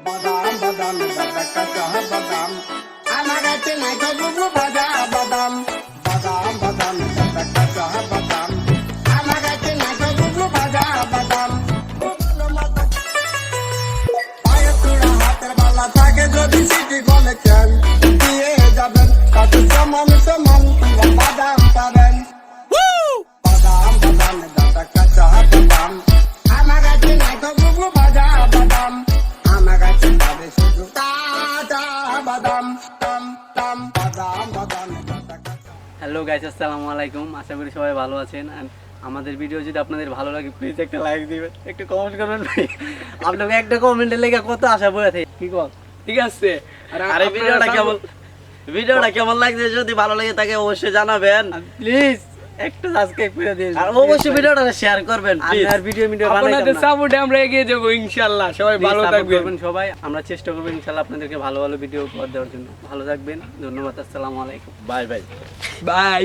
বাদাম বাদাম দাদা কাঁচা বাদাম আমার কাছে নাই তো বুবু ভাজা বাদাম বাদাম বাদাম দাদা কাঁচা বাদাম আমার কাছে নাই তো বুবু ভাজা বাদাম পায়ে তুড়া হাতের বালা থাকে যদি সিটি গলে চান দিয়ে যাবেন তাতে সমান সমান বাদাম পাবেন বাদাম বাদাম দাদা কাঁচা বাদাম আমার কাছে নাই তো বুবু ভাজা বাদাম আমার কাছে পাবে শুধু কাঁচা বাদাম টাম টাম বাদাম বাদাম দাদা কাঁচা। হ্যালো গাইস, আসসালামু আলাইকুম। আশা করি সবাই ভালো আছেন। আর আমাদের ভিডিও যদি আপনাদের ভালো লাগে প্লিজ একটা লাইক দিবেন, একটু কমেন্ট করবেন ভাই। আপনাকে একটা কমেন্টের লেগে কত আশা বয়ে থাকে কি কল, ঠিক আছে? আর এই ভিডিওটা কেমন লাগছে যদি ভালো লাগে তাকে অবশ্যই জানাবেন, প্লিজ একটা সাবস্ক্রাইব করে দিন আর অবশ্যই ভিডিওটা শেয়ার করবেন প্লিজ। আর ভিডিও আপনাদের সাপোর্টে আমরা এগিয়ে যাবো ইনশাআল্লাহ। সবাই ভালো থাকবেন। সবাই আমরা চেষ্টা করবো ইনশাআল্লাহ আপনাদেরকে ভালো ভালো ভিডিও উপহার দেওয়ার জন্য। ভালো থাকবেন, ধন্যবাদ, আসসালামু আলাইকুম, বাই বাই বাই।